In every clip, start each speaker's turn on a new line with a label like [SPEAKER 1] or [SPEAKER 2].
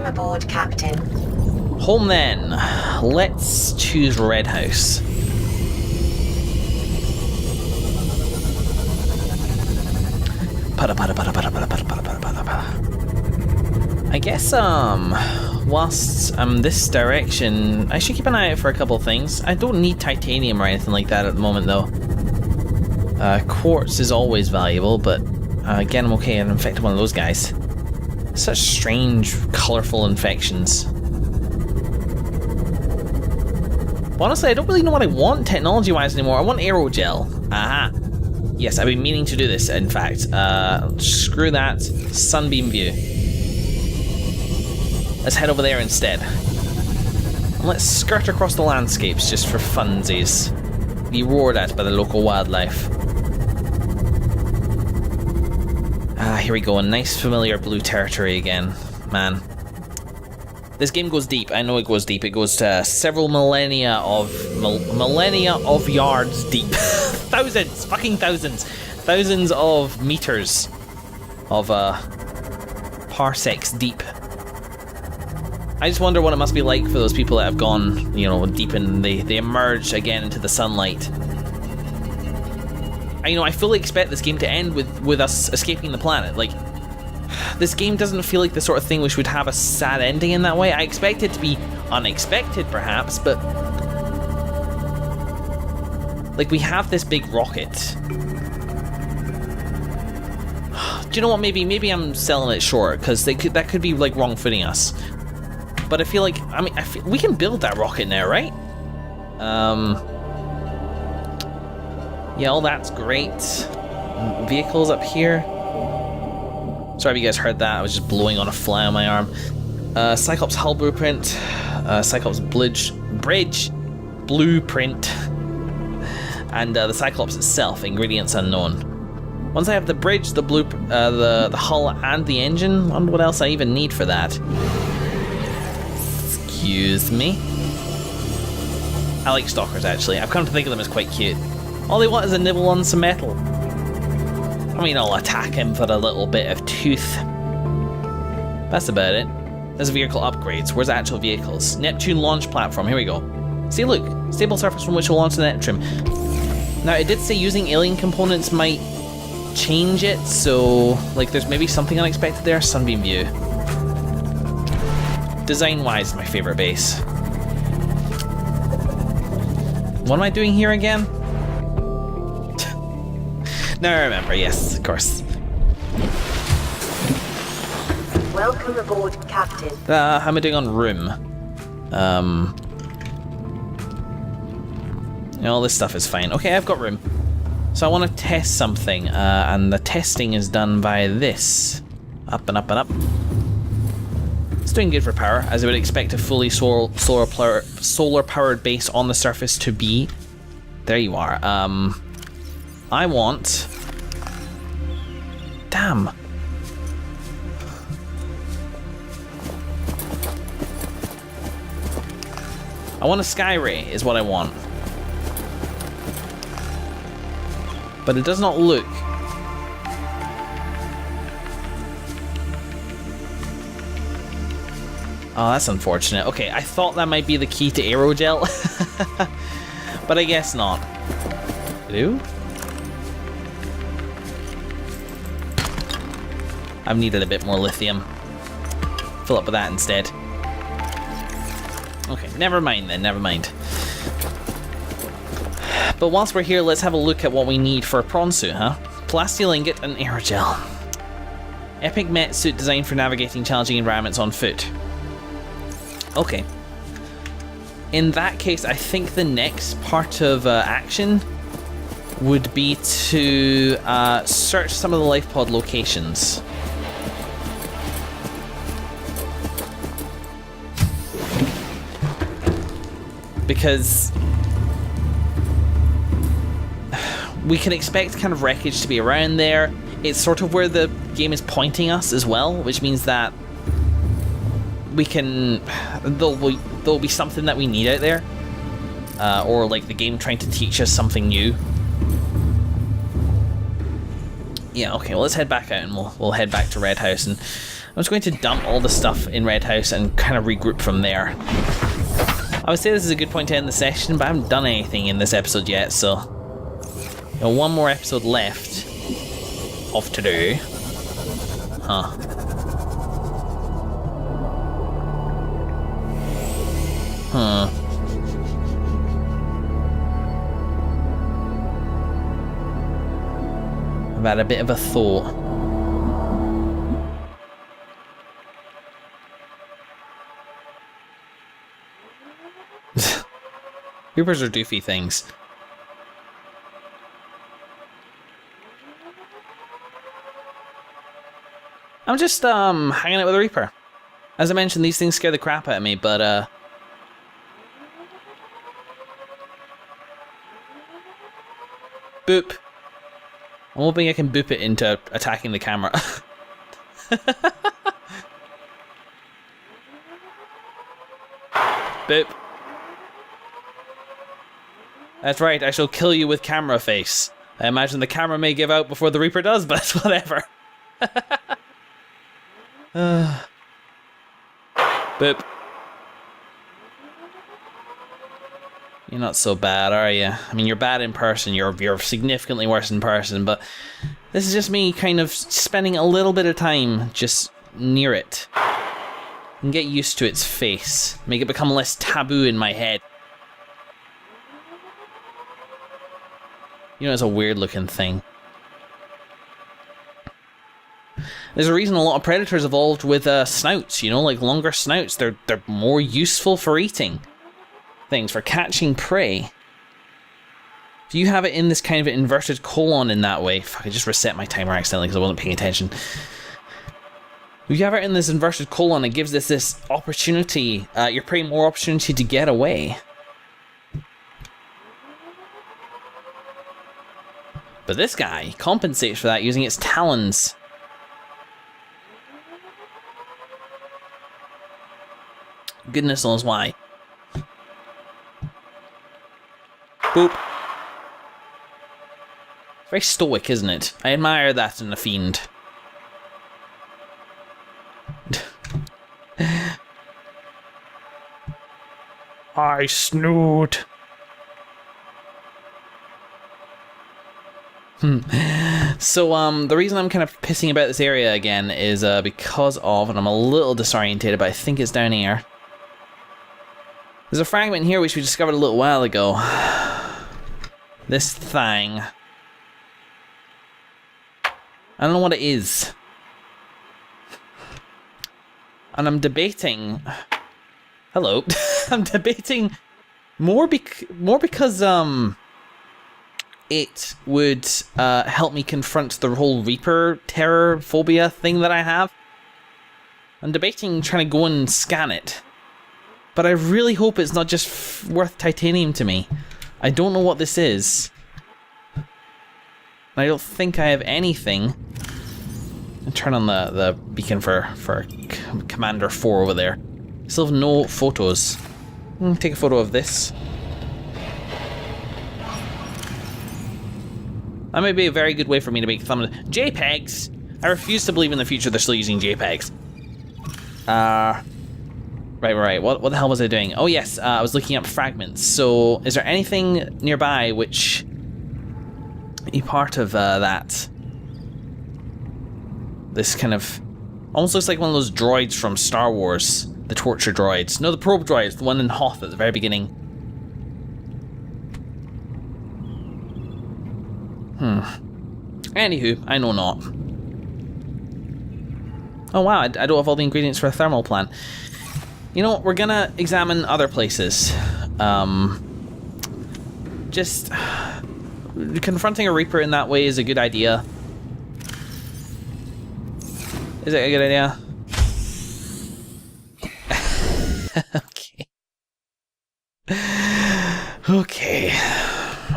[SPEAKER 1] aboard, Captain.
[SPEAKER 2] Home then. Let's choose Red House. I guess, whilst I'm this direction, I should keep an eye out for a couple of things. I don't need titanium or anything like that at the moment, though. Quartz is always valuable, but again, I'm okay. I'm infected one of those guys. Such strange, colourful infections. But honestly, I don't really know what I want technology-wise anymore. I want aerogel. Aha. Yes, I've been meaning to do this, in fact. Screw that. Sunbeam view. Let's head over there instead. And let's skirt across the landscapes just for funsies. Be roared at by the local wildlife. Here we go. A nice familiar blue territory again. Man. This game goes deep. I know it goes deep. It goes to several millennia of yards deep. Thousands, fucking thousands. Thousands of meters of parsecs deep. I just wonder what it must be like for those people that have gone, you know, deep and they emerge again into the sunlight. I fully expect this game to end with us escaping the planet. Like, this game doesn't feel like the sort of thing which would have a sad ending in that way. I expect it to be unexpected, perhaps, but like, we have this big rocket. Do you know what? Maybe I'm selling it short because that could be like wrong footing us. But I feel like we can build that rocket now, right? Yeah, all that's great. Vehicles up here. Sorry if you guys heard that. I was just blowing on a fly on my arm. Cyclops hull blueprint. Cyclops bridge blueprint. And the Cyclops itself. Ingredients unknown. Once I have the bridge, the hull, and the engine, I wonder what else I even need for that. Excuse me. I like stalkers, actually. I've come to think of them as quite cute. All they want is a nibble on some metal. I mean, I'll attack him for a little bit of tooth. That's about it. There's vehicle upgrades. Where's the actual vehicles? Neptune launch platform. Here we go. See, look. Stable surface from which we'll launch the Neptune. Now, it did say using alien components might change it, so like there's maybe something unexpected there. Sunbeam view. Design-wise, my favorite base. What am I doing here again? Now I remember, yes, of course.
[SPEAKER 1] Welcome aboard, Captain.
[SPEAKER 2] How am I doing on room? All this stuff is fine. Okay, I've got room. So I want to test something, and the testing is done by this. Up and up and up. It's doing good for power, as I would expect a fully solar-powered base on the surface to be. There you are. I want... Damn. I want a sky ray, is what I want. But it does not look... Oh, that's unfortunate. Okay, I thought that might be the key to aerogel. But I guess not. Hello? I've needed a bit more lithium. Fill up with that instead. Okay, never mind then, never mind. But whilst we're here, let's have a look at what we need for a prawn suit, huh? Plastic ingot and aerogel. Epic Met suit designed for navigating challenging environments on foot. Okay. In that case, I think the next part of action would be to search some of the life pod locations. Because we can expect kind of wreckage to be around there. It's sort of where the game is pointing us as well, which means that we can... There'll be something that we need out there. Or like the game trying to teach us something new. Yeah, okay, well, let's head back out and we'll head back to Red House. And I'm just going to dump all the stuff in Red House and kind of regroup from there. I would say this is a good point to end the session, but I haven't done anything in this episode yet, so... You know, one more episode left of to do. Huh. I've had a bit of a thought. Reapers are doofy things. I'm just hanging out with a Reaper. As I mentioned, these things scare the crap out of me, but boop. I'm hoping I can boop it into attacking the camera. Boop. That's right, I shall kill you with camera face. I imagine the camera may give out before the Reaper does, but whatever. Boop. You're not so bad, are you? I mean, you're bad in person. You're significantly worse in person, but this is just me kind of spending a little bit of time just near it. And get used to its face. Make it become less taboo in my head. You know, it's a weird looking thing. There's a reason a lot of predators evolved with snouts, you know, like longer snouts. They're more useful for eating things, for catching prey. If you have it in this kind of inverted colon in that way... Fuck, I just reset my timer accidentally because I wasn't paying attention. If you have it in this inverted colon, it gives this opportunity, your prey more opportunity to get away. But this guy compensates for that using its talons. Goodness knows why. Boop. Very stoic, isn't it? I admire that in a fiend. I snoot. So, the reason I'm kind of pissing about this area again is because of, and I'm a little disorientated, but I think it's down here. There's a fragment here which we discovered a little while ago. This thing. I don't know what it is. And I'm debating... Hello. I'm debating more because it would help me confront the whole Reaper terror phobia thing that I have. I'm debating trying to go and scan it. But I really hope it's not just worth titanium to me. I don't know what this is. I don't think I have anything. I'll turn on the beacon for Commander 4 over there. Still have no photos. Take a photo of this. That might be a very good way for me to make thumbnails. JPEGs! I refuse to believe in the future they're still using JPEGs. Right. What the hell was I doing? Oh yes, I was looking up fragments. So, is there anything nearby which be part of that? This kind of almost looks like one of those droids from Star Wars, the torture droids. No, the probe droids, the one in Hoth at the very beginning. Anywho, I know not. Oh wow, I don't have all the ingredients for a thermal plant. You know what, we're gonna examine other places. Just confronting a Reaper in that way is a good idea. Is it a good idea? Okay. Okay.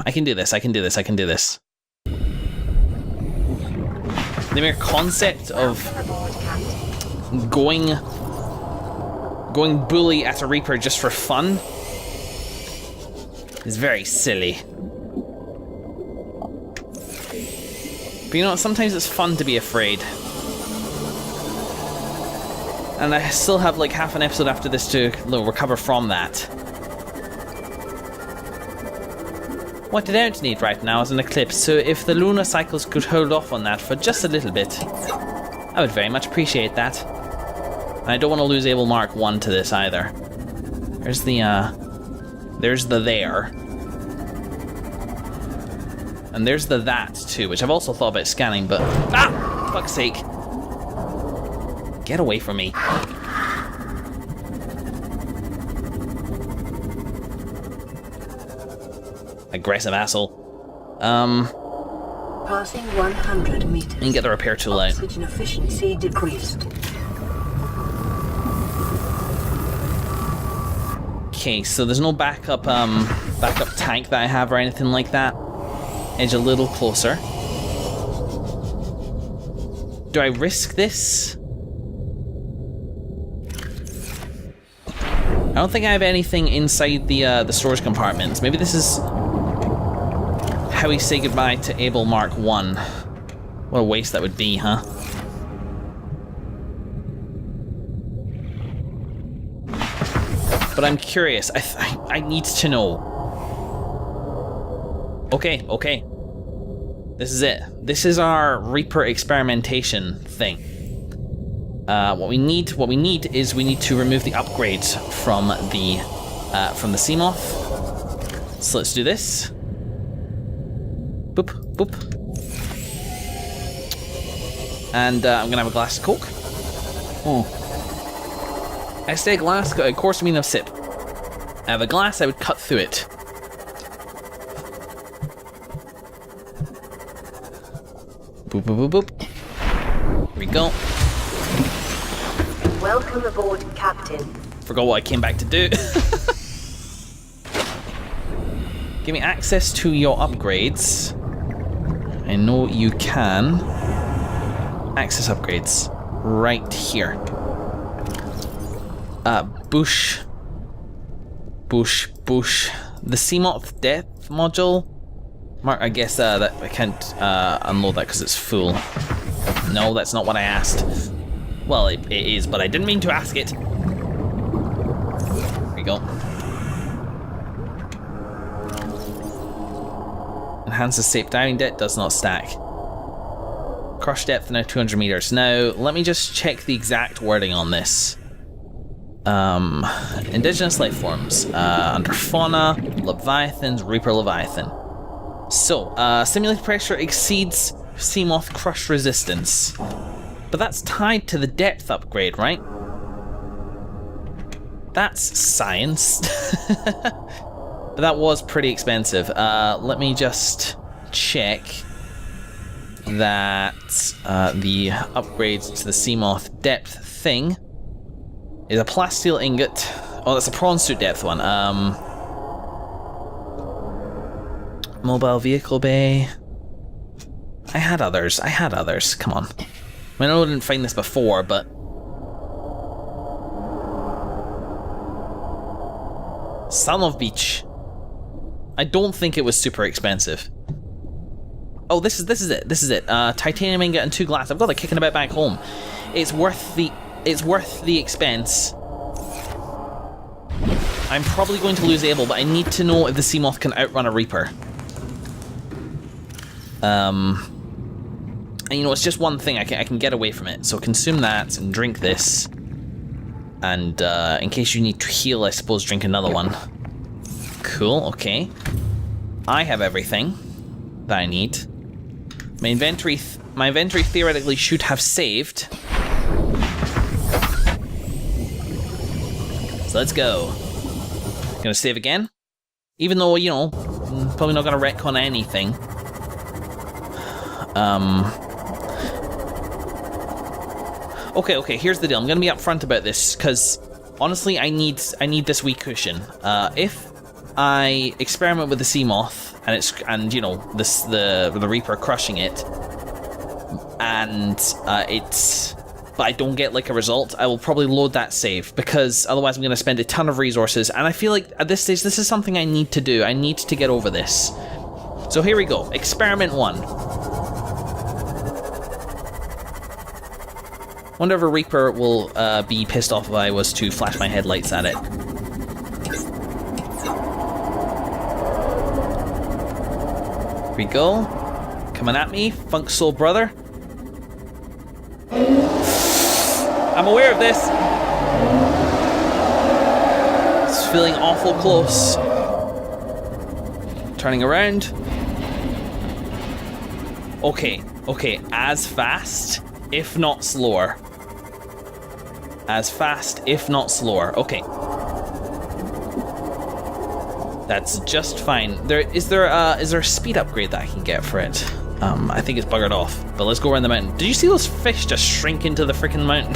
[SPEAKER 2] I can do this. The mere concept of going bully at a Reaper just for fun is very silly. But you know what, sometimes it's fun to be afraid. And I still have like half an episode after this to recover from that. What I don't need right now is an eclipse, so if the lunar cycles could hold off on that for just a little bit, I would very much appreciate that. And I don't want to lose Able Mark 1 to this either. There's the there. And there's the that too, which I've also thought about scanning, but... Ah! Fuck's sake. Get away from me. Aggressive asshole.
[SPEAKER 1] Passing 100 meters.
[SPEAKER 2] You can get the repair tool out.
[SPEAKER 1] Oxygen efficiency decreased.
[SPEAKER 2] Okay, so there's no backup tank that I have or anything like that. Edge a little closer. Do I risk this? I don't think I have anything inside the storage compartments. Maybe this is how we say goodbye to Able Mark 1. What a waste that would be, huh? But I'm curious. I need to know. Okay, okay. This is it. This is our Reaper experimentation thing. What we need is we need to remove the upgrades from the Seamoth. So let's do this. Boop, boop. And I'm gonna have a glass of Coke. Oh. I say glass, of course I mean a sip. I have a glass, I would cut through it. Boop, boop, boop, boop. Here we go.
[SPEAKER 1] Welcome aboard, Captain.
[SPEAKER 2] Forgot what I came back to do. Give me access to your upgrades. I know you can. Access upgrades. Right here. Bush. The Seamoth Death module. Mark, I guess that I can't unload that because it's full. No, that's not what I asked. Well, it is, but I didn't mean to ask it. There we go. Enhances safe diving depth, does not stack. Crush depth now 200 meters. Now, let me just check the exact wording on this. Indigenous life forms. Under fauna, Leviathans, Reaper Leviathan. So, simulated pressure exceeds Seamoth crush resistance. But that's tied to the depth upgrade, right? That's science. But that was pretty expensive. Let me just check that the upgrades to the Seamoth depth thing is a plasteel ingot. Oh, that's a prawn suit depth one. Mobile vehicle bay. I had others. Come on. I know I didn't find this before, but... Son of Beach. I don't think it was super expensive. Oh, this is it. Titanium ingot and 2 glass. I've got it kicking about back home. It's worth the expense. I'm probably going to lose Able, but I need to know if the Seamoth can outrun a Reaper. And you know, it's just one thing, I can get away from it. So consume that and drink this. And in case you need to heal, I suppose drink another one. Cool, okay. I have everything that I need. My inventory theoretically should have saved. So let's go. Gonna save again. Even though, you know, probably not gonna retcon anything. Okay, here's the deal. I'm gonna be upfront about this, because honestly, I need this wee cushion. If I experiment with the Seamoth and you know, the Reaper crushing it, and but I don't get like a result, I will probably load that save, because otherwise I'm gonna spend a ton of resources, and I feel like at this stage this is something I need to do. I need to get over this. So here we go. Experiment 1. Wonder if a Reaper will be pissed off if I was to flash my headlights at it. Here we go. Coming at me, Funk Soul Brother. I'm aware of this. It's feeling awful close. Turning around. Okay, as fast, if not slower. As fast, if not slower. Okay. That's just fine. Is there a speed upgrade that I can get for it? I think it's buggered off, but let's go around the mountain. Did you see those fish just shrink into the freaking mountain?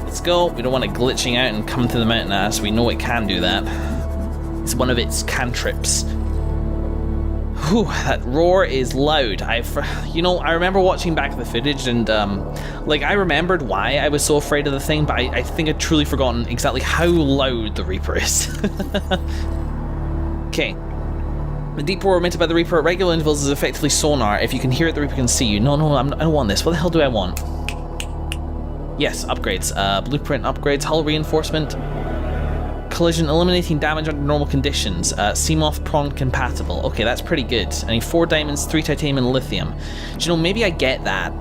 [SPEAKER 2] Let's go. We don't want it glitching out and come to the mountain as we know it can do that. It's one of its cantrips. Whew, that roar is loud. I remember watching back the footage and, I remembered why I was so afraid of the thing, but I think I'd truly forgotten exactly how loud the Reaper is. Okay. The deep roar emitted by the Reaper at regular intervals is effectively sonar. If you can hear it, the Reaper can see you. No, I don't want this. What the hell do I want? Yes, upgrades. Blueprint upgrades, hull reinforcement. Collision, eliminating damage under normal conditions. Seamoth prawn compatible. Okay, that's pretty good. I need 4 diamonds, 3 titanium, and lithium. Do you know, maybe I get that.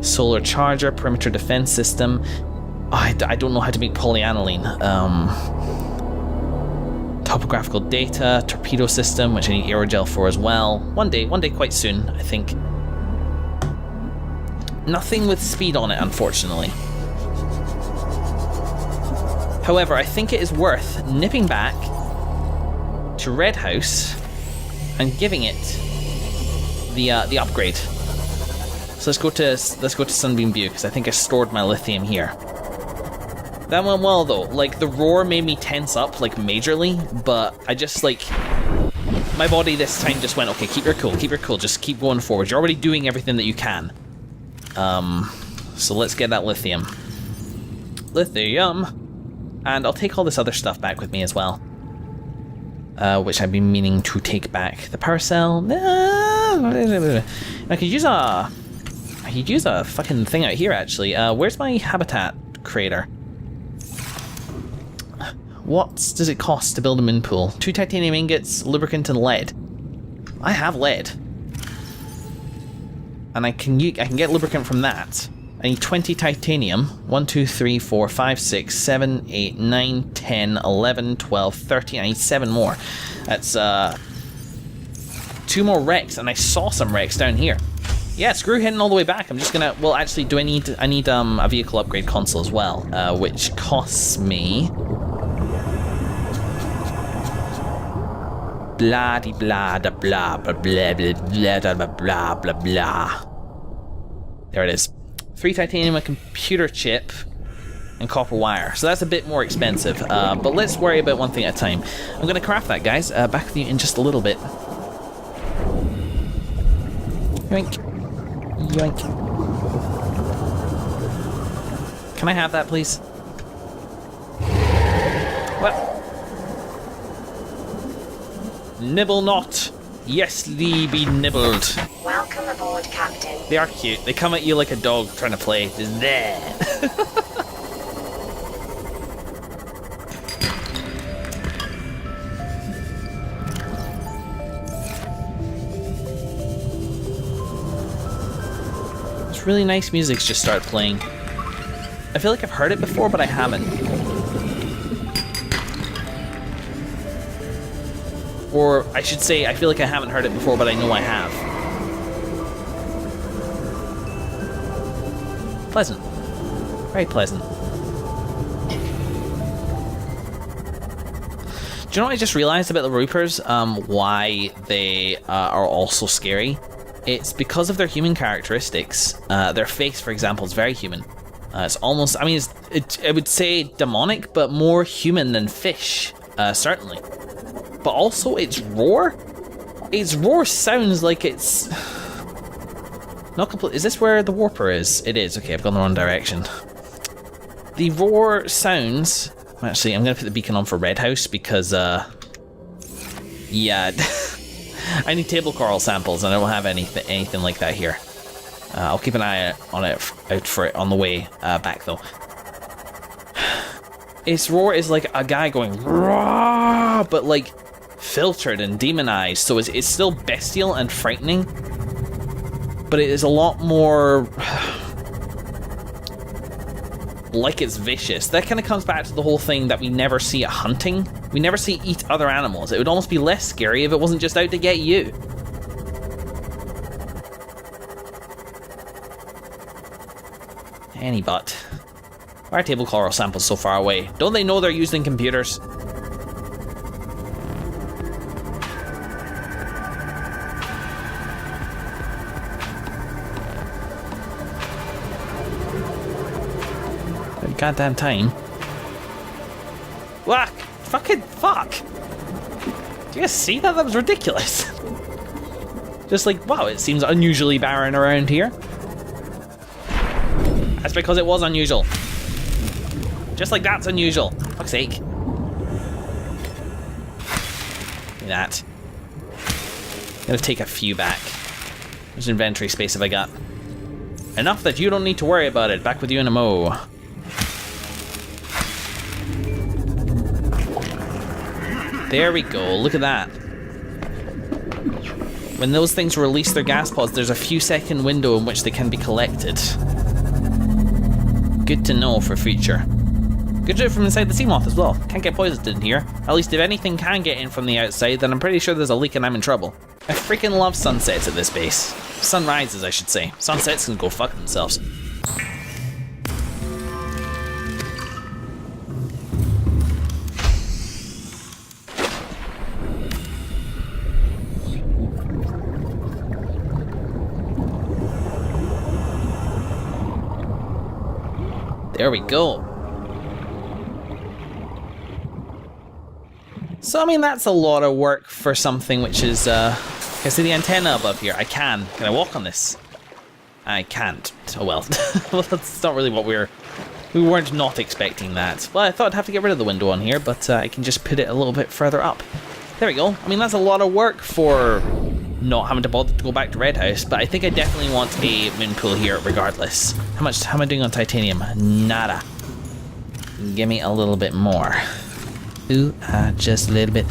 [SPEAKER 2] Solar charger, perimeter defense system. Oh, I don't know how to make polyaniline. Topographical data, torpedo system, which I need aerogel for as well. One day quite soon, I think. Nothing with speed on it, unfortunately. However, I think it is worth nipping back to Red House and giving it the upgrade. So let's go to Sunbeam View because I think I stored my lithium here. That went well though. Like the roar made me tense up like majorly, but I just my body this time just went, okay, keep your cool, just keep going forward. You're already doing everything that you can. So let's get that lithium. And I'll take all this other stuff back with me as well. Which I've been meaning to take back. The power cell. I could use a fucking thing out here actually. Where's my habitat creator? What does it cost to build a moon pool? 2 titanium ingots, lubricant, and lead. I have lead. And I can get lubricant from that. I need 20 titanium. 1, 2, 3, 4, 5, 6, 7, 8, 9, 10, 11, 12, 13. I need 7 more. That's 2 more wrecks, and I saw some wrecks down here. Yeah, screw heading all the way back. I'm just gonna, well actually, I need a vehicle upgrade console as well, which costs me blah de blah da blah blah blah blah blah blah blah blah blah. There it is. 3 titanium, a computer chip, and copper wire. So that's a bit more expensive, but let's worry about one thing at a time. I'm going to craft that, guys. Back with you in just a little bit. Yoink. Yoink. Can I have that, please? What? Nibble not. Yes, thee be nibbled.
[SPEAKER 1] Welcome aboard, Captain.
[SPEAKER 2] They are cute. They come at you like a dog trying to play. Just there. It's really nice music's just started playing. I feel like I've heard it before, but I haven't. Or I should say, I feel like I haven't heard it before, but I know I have. Pleasant. Very pleasant. Do you know what I just realized about the Reapers? Why they are also scary? It's because of their human characteristics. Their face, for example, is very human. It's almost, I mean, I would say demonic, but more human than fish, certainly. But also, its roar? Its roar sounds like it's not complete. Is this where the warper is? It is. Okay, I've gone the wrong direction. The roar sounds... Actually, I'm going to put the beacon on for Red House because, yeah, I need table coral samples, and I don't have anything like that here. I'll keep an eye out for it on the way back, though. Its roar is like a guy going roar, but like filtered and demonized, so it's still bestial and frightening, but it is a lot more like it's vicious. That kind of comes back to the whole thing that we never see it hunting. We never see it eat other animals. It would almost be less scary if it wasn't just out to get you. Any but. Why are table coral samples so far away? Don't they know they're using computers? Goddamn time. Whack! Fucking fuck! Do you guys see that? That was ridiculous. Just like, wow, it seems unusually barren around here. That's because it was unusual. Just like that's unusual. Fuck's sake. Give me that. I'm gonna take a few back. How much inventory space have I got? Enough that you don't need to worry about it. Back with you in a mo. There we go, look at that. When those things release their gas pods, there's a few second window in which they can be collected. Good to know for future. Good to do it from inside the sea moth as well. Can't get poisoned in here. At least if anything can get in from the outside, then I'm pretty sure there's a leak and I'm in trouble. I freaking love sunsets at this base. Sunrises, I should say. Sunsets can go fuck themselves. There we go. So, I mean, that's a lot of work for something which is, can I see the antenna above here? I can. Can I walk on this? I can't. Oh well. Well, that's not really what we weren't not expecting that. Well, I thought I'd have to get rid of the window on here, but I can just put it a little bit further up. There we go. I mean, that's a lot of work for not having to bother to go back to Red House, but I think I definitely want a moon pool here regardless. How am I doing on titanium? Nada. Give me a little bit more. Ooh, just a little bit.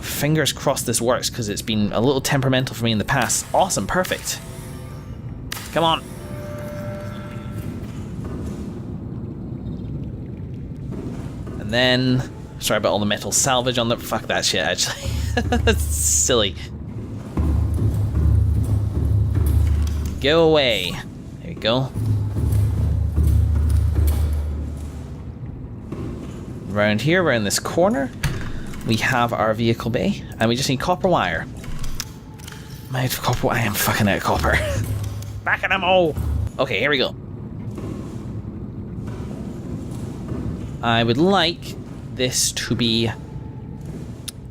[SPEAKER 2] Fingers crossed this works, because it's been a little temperamental for me in the past. Awesome, perfect. Come on. And then, sorry about all the metal salvage on the, fuck that shit actually. That's silly. Go away. There you go. Around here, we're in this corner. We have our vehicle bay, and we just need copper wire. Am I out of copper? I am fucking out of copper. Back in them all. Okay, here we go. I would like this to be,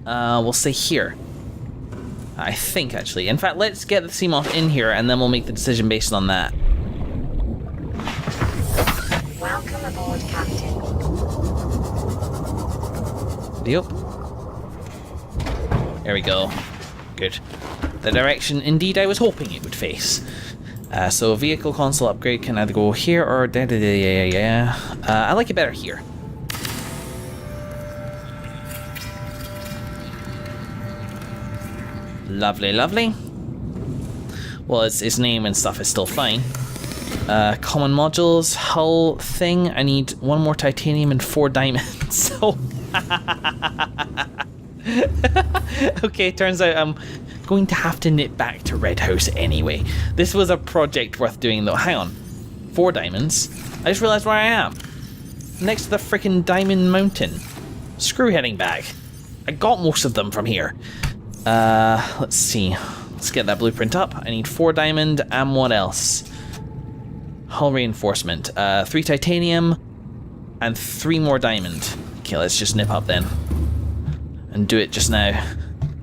[SPEAKER 2] we'll say here. I think, actually. In fact, let's get the sea moth in here, and then we'll make the decision based on that.
[SPEAKER 1] Welcome aboard, Captain.
[SPEAKER 2] Yep. There we go. Good. The direction, indeed, I was hoping it would face. So, vehicle console upgrade can either go here or yeah. I like it better here. Lovely, lovely. Well, its name and stuff is still fine. Common modules, hull thing. I need 1 more titanium and 4 diamonds. So, okay, turns out I'm going to have to nip back to Red House anyway. This was a project worth doing, though. Hang on, 4 diamonds. I just realised where I am. Next to the freaking Diamond Mountain. Screw heading back. I got most of them from here. Let's see. Let's get that blueprint up. I need 4 diamond and what else? Hull reinforcement. 3 titanium and 3 more diamond. Okay, let's just nip up then. And do it just now.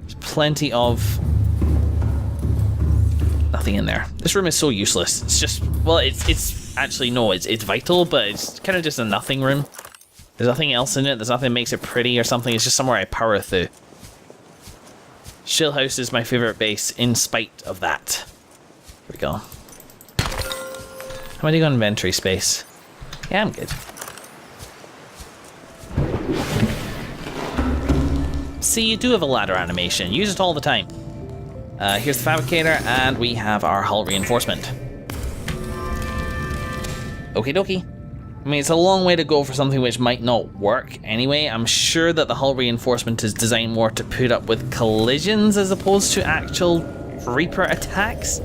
[SPEAKER 2] There's plenty of... nothing in there. This room is so useless. It's just... well, it's actually, no, it's vital, but it's kind of just a nothing room. There's nothing else in it. There's nothing that makes it pretty or something. It's just somewhere I power through. Shield house is my favorite base in spite of that. Here we go. How many got inventory space? Yeah, I'm good. See, you do have a ladder animation. Use it all the time. Here's the fabricator, and we have our hull reinforcement. Okie dokie. I mean, it's a long way to go for something which might not work anyway. I'm sure that the hull reinforcement is designed more to put up with collisions as opposed to actual Reaper attacks.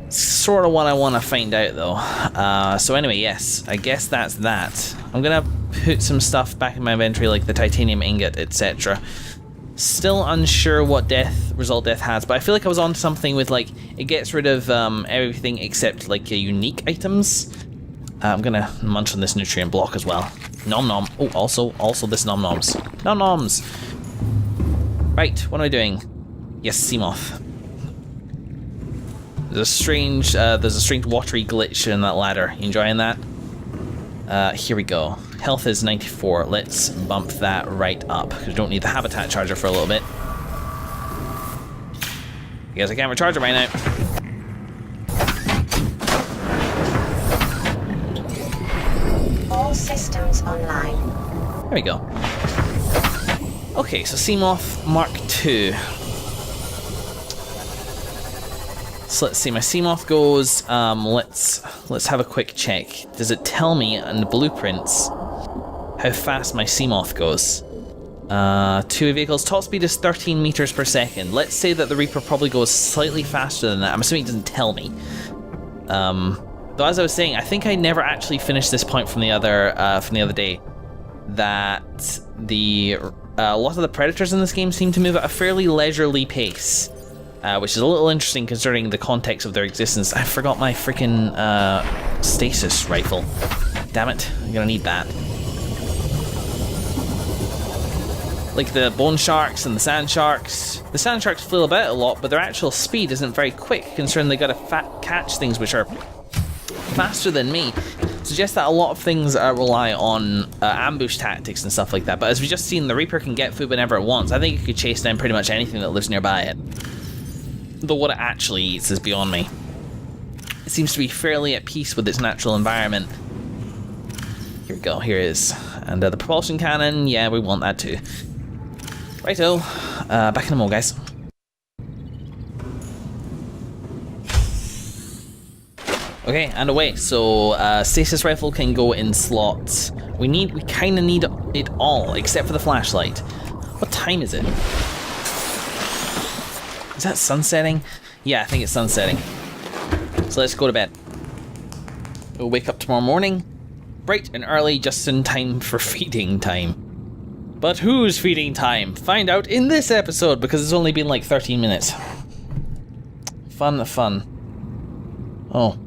[SPEAKER 2] Sort of what I want to find out though. So anyway, yes, I guess that's that. I'm gonna put some stuff back in my inventory like the titanium ingot, etc. Still unsure what result death has, but I feel like I was on something with like, it gets rid of everything except like unique items. I'm gonna munch on this nutrient block as well. Nom nom. Oh, also this nom noms. Nom noms. Right, what am I doing? Yes, Seamoth. There's a strange watery glitch in that ladder. You enjoying that? Here we go. Health is 94. Let's bump that right up because we don't need the habitat charger for a little bit. I guess I can't recharge it right now.
[SPEAKER 1] All systems online.
[SPEAKER 2] There we go. Okay, so Seamoth Mark II. So let's see, my Seamoth goes, let's have a quick check. Does it tell me in the blueprints how fast my Seamoth goes? Two vehicles, top speed is 13 meters per second. Let's say that the Reaper probably goes slightly faster than that. I'm assuming it doesn't tell me. Though as I was saying, I think I never actually finished this point from the other day. That a lot of the predators in this game seem to move at a fairly leisurely pace. Which is a little interesting considering the context of their existence. I forgot my freaking stasis rifle. Damn it, I'm gonna need that. Like the bone sharks and the sand sharks. The sand sharks flail about a lot, but their actual speed isn't very quick considering they gotta catch things which are faster than me. Suggests that a lot of things rely on ambush tactics and stuff like that. But as we just seen, the Reaper can get food whenever it wants. I think it could chase down pretty much anything that lives nearby it. Though what it actually eats is beyond me. It seems to be fairly at peace with its natural environment. Here we go, here it is. And the propulsion cannon, yeah, we want that too. Righto, back in a mo, guys. Okay, and away. So, stasis rifle can go in slots. We kinda need it all, except for the flashlight. What time is it? Is that sunsetting? Yeah, I think it's sunsetting. So let's go to bed. We'll wake up tomorrow morning, bright and early, just in time for feeding time. But whose feeding time? Find out in this episode, because it's only been like 13 minutes. Fun. Oh,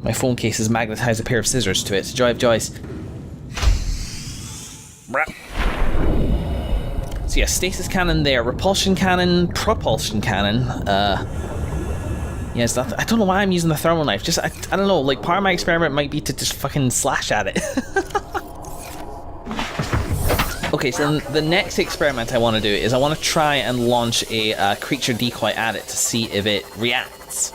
[SPEAKER 2] my phone case has magnetized a pair of scissors to it. Joy of joys. Brap. So yeah, stasis cannon there, repulsion cannon, propulsion cannon. Yeah, it's not, I don't know why I'm using the thermal knife. Just I don't know. Like part of my experiment might be to just fucking slash at it. Okay, so the next experiment I want to do is I want to try and launch a creature decoy at it to see if it reacts.